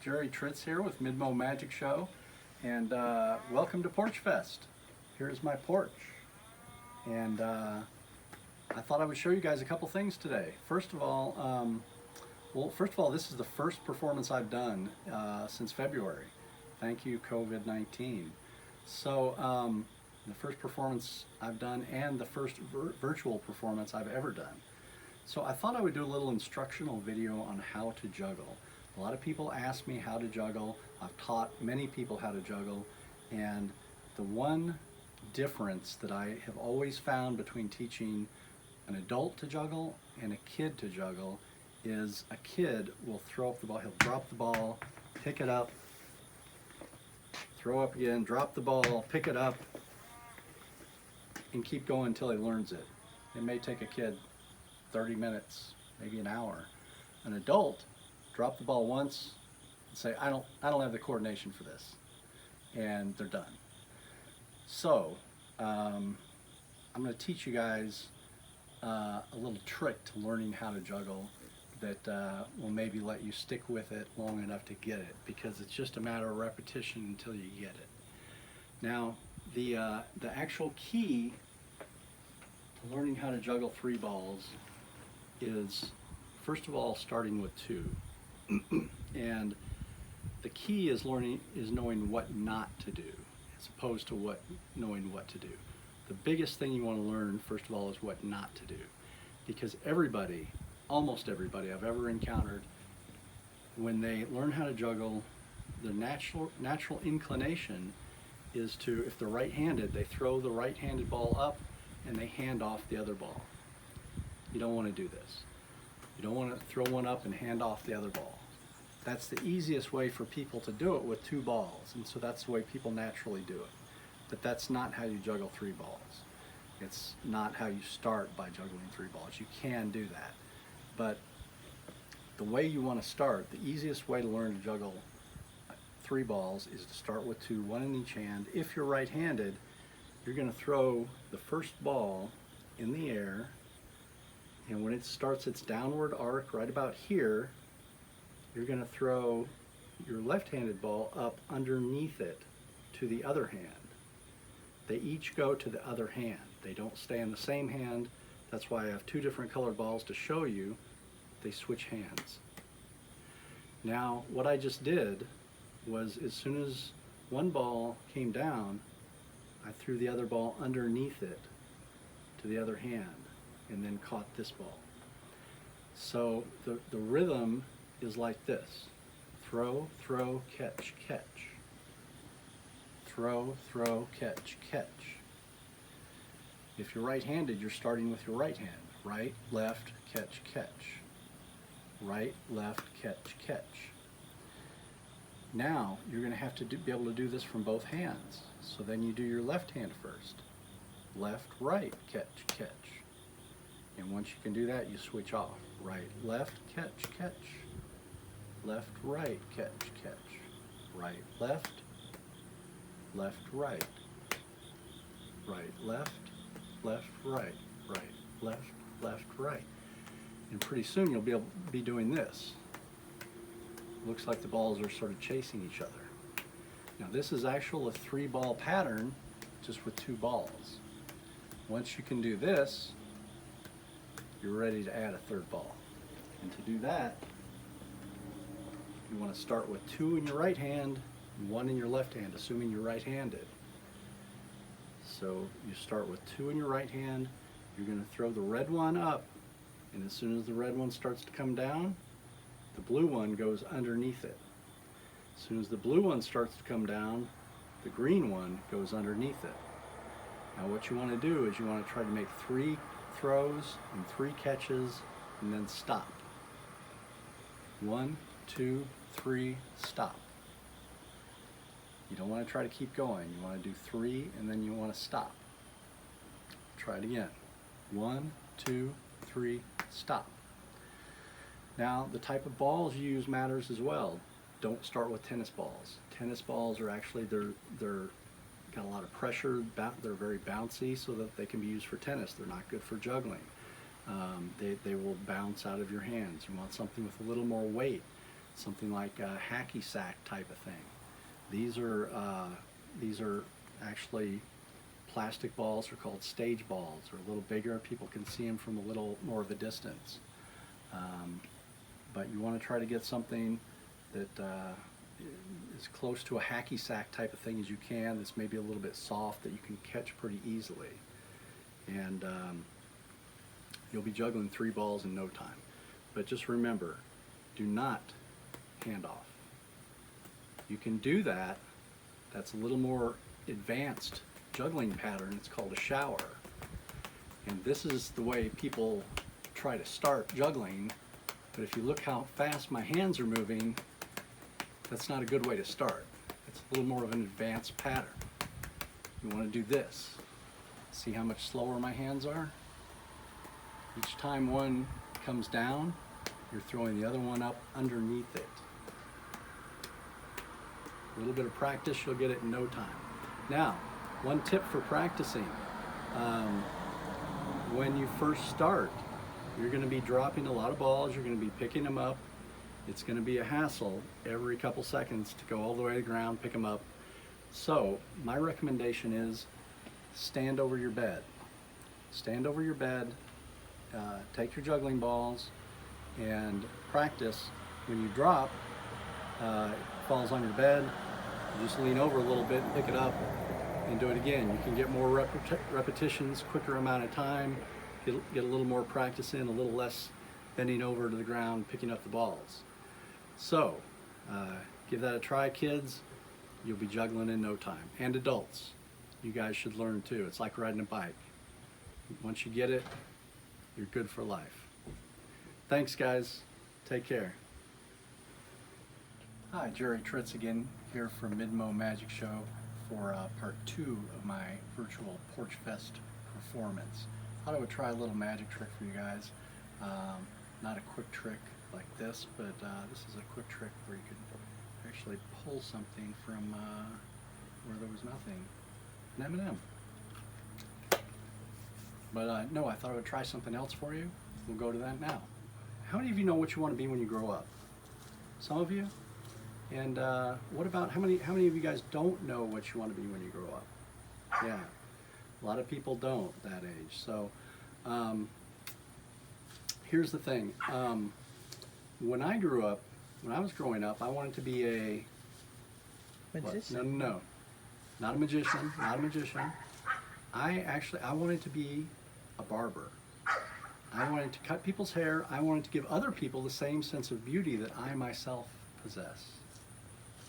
Gerry Tritz here with MidMOMagicShow, and welcome to Porchfest. Here's my porch, and I thought I would show you guys a couple things today. First of all, this is the first performance I've done since February. Thank you, COVID-19. So the first performance I've done and the first virtual performance I've ever done. So I thought I would do a little instructional video on how to juggle. A lot of people ask me how to juggle. I've taught many people how to juggle, and the one difference that I have always found between teaching an adult to juggle and a kid to juggle is a kid will throw up the ball. He'll drop the ball, pick it up, throw up again, drop the ball, pick it up, and keep going until he learns it. It may take a kid 30 minutes, maybe an hour. An adult, drop the ball once and say, I don't have the coordination for this, and they're done. So I'm going to teach you guys a little trick to learning how to juggle that will maybe let you stick with it long enough to get it, because it's just a matter of repetition until you get it. Now the actual key to learning how to juggle 3 balls is, first of all, starting with 2. And the key is knowing what not to do, as opposed to knowing what to do. The biggest thing you want to learn, first of all, is what not to do. Because everybody, almost everybody I've ever encountered, when they learn how to juggle, their natural inclination is to, if they're right-handed, they throw the right-handed ball up and they hand off the other ball. You don't want to do this. You don't want to throw one up and hand off the other ball. That's the easiest way for people to do it with 2 balls, and so that's the way people naturally do it. But that's not how you juggle 3 balls. It's not how you start by juggling 3 balls. You can do that. But the way you want to start, the easiest way to learn to juggle 3 balls is to start with 2, 1 in each hand. If you're right-handed, you're going to throw the first ball in the air, and when it starts its downward arc right about here, you're going to throw your left-handed ball up underneath it to the other hand. They each go to the other hand. They don't stay in the same hand. That's why I have 2 different colored balls to show you. They switch hands. Now, what I just did was, as soon as one ball came down, I threw the other ball underneath it to the other hand and then caught this ball. So the rhythm is like this: throw, throw, catch, catch. Throw, throw, catch, catch. If you're right-handed, you're starting with your right hand. Right, left, catch, catch. Right, left, catch, catch. Now you're going to have to be able to do this from both hands. So then you do your left hand first. Left, right, catch, catch. And once you can do that, you switch off. Right, left, catch, catch. Left, right, catch, catch. Right, left, left, right. Right, left, left, right. Right, left, left, right. And pretty soon you'll be able to be doing this. Looks like the balls are sort of chasing each other. Now this is actually a 3-ball pattern, just with 2 balls. Once you can do this, you're ready to add a 3rd ball. And to do that, you want to start with 2 in your right hand and 1 in your left hand, assuming you're right-handed. So you start with 2 in your right hand, you're going to throw the red one up, and as soon as the red one starts to come down, the blue one goes underneath it. As soon as the blue one starts to come down, the green one goes underneath it. Now what you want to do is you want to try to make 3 throws and 3 catches and then stop. 1, 2, 3, stop. You don't want to try to keep going. You want to do 3 and then you want to stop. Try it again. 1, 2, 3, stop. Now the type of balls you use matters as well. Don't start with tennis balls. Tennis balls are actually, they're got a lot of pressure, they're very bouncy, so that they can be used for tennis. They're not good for juggling. They will bounce out of your hands. You want something with a little more weight. something like a hacky sack type of thing. These are actually plastic balls. Are called stage balls. They're a little bigger. People can see them from a little more of a distance. But you want to try to get something that as close to a hacky sack type of thing as you can, that's maybe a little bit soft, that you can catch pretty easily. And you'll be juggling 3 balls in no time. But just remember, do not hand off. You can do that. That's a little more advanced juggling pattern. It's called a shower. And this is the way people try to start juggling. But if you look how fast my hands are moving, that's not a good way to start. It's a little more of an advanced pattern. You want to do this. See how much slower my hands are? Each time one comes down, you're throwing the other one up underneath it. A little bit of practice, you'll get it in no time. Now, one tip for practicing. When you first start, you're going to be dropping a lot of balls, you're going to be picking them up. It's going to be a hassle every couple seconds to go all the way to the ground, pick them up. So, my recommendation is stand over your bed. Stand over your bed, take your juggling balls, and practice. When you drop, it falls on your bed, you just lean over a little bit and pick it up and do it again. You can get more repetitions, quicker amount of time, get a little more practice in, a little less bending over to the ground, picking up the balls. So, give that a try, kids. You'll be juggling in no time. And adults, you guys should learn too. It's like riding a bike. Once you get it, you're good for life. Thanks, guys. Take care. Hi, Gerry Tritz again, here from MidMOMagicShow for part 2 of my virtual Porchfest performance. Thought I would try a little magic trick for you guys. Not a quick trick like this, but this is a quick trick where you could actually pull something from where there was nothing. An M&M. But no, I thought I would try something else for you. We'll go to that now. How many of you know what you want to be when you grow up? Some of you? And what about, how many of you guys don't know what you want to be when you grow up? Yeah, a lot of people don't that age. So here's the thing. When I grew up, when I was growing up, I wanted to be a magician. No, not a magician, not a magician. I wanted to be a barber. I wanted to cut people's hair. I wanted to give other people the same sense of beauty that I myself possess.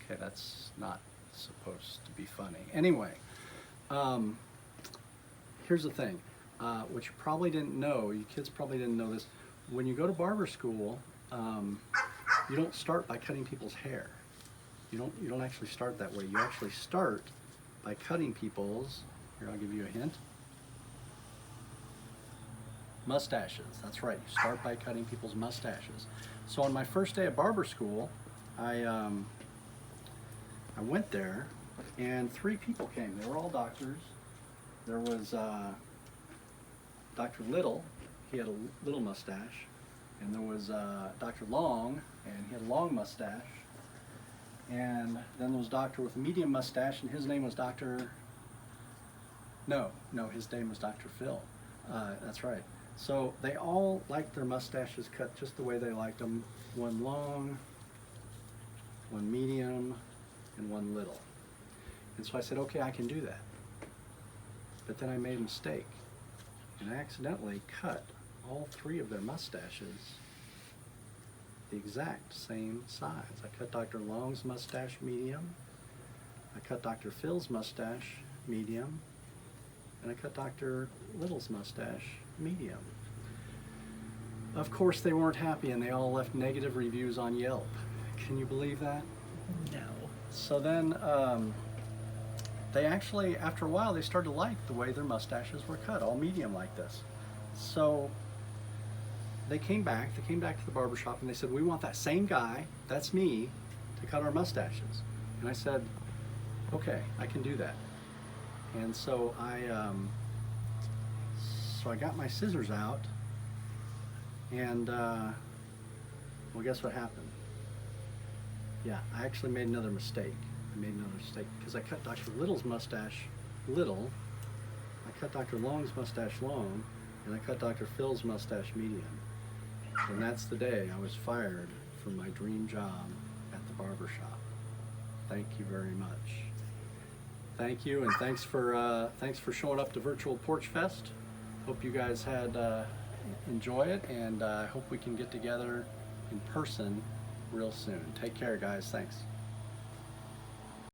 Okay, that's not supposed to be funny. Anyway, here's the thing. What you probably didn't know, you kids probably didn't know this, when you go to barber school, you don't start by cutting people's hair. You don't actually start that way. You actually start by cutting people's, here I'll give you a hint, mustaches. That's right, you start by cutting people's mustaches. So on my first day at barber school, I went there and 3 people came. They were all doctors. There was Dr. Little, he had a little mustache, and there was Dr. Long, and he had a long mustache, and then there was a doctor with a medium mustache, and his name was Dr. No, his name was Dr. Phil. That's right. So they all liked their mustaches cut just the way they liked them. One long, one medium, and one little. And so I said, okay, I can do that. But then I made a mistake, and I accidentally cut all 3 of their mustaches the exact same size. I cut Dr. Long's mustache medium, I cut Dr. Phil's mustache medium, and I cut Dr. Little's mustache medium. Of course they weren't happy, and they all left negative reviews on Yelp. Can you believe that? No. So then they actually, after a while, they started to like the way their mustaches were cut, all medium like this. So they came back to the barbershop, and they said, we want that same guy, that's me, to cut our mustaches. And I said, okay, I can do that. And so I got my scissors out, and well, guess what happened? Yeah, I actually made another mistake. I made another mistake because I cut Dr. Little's mustache little, I cut Dr. Long's mustache long, and I cut Dr. Phil's mustache medium. And that's the day I was fired from my dream job at the barber shop. Thank you very much. Thank you, and thanks for showing up to Virtual Porchfest. Hope you guys had enjoy it, and I hope we can get together in person real soon. Take care, guys. Thanks.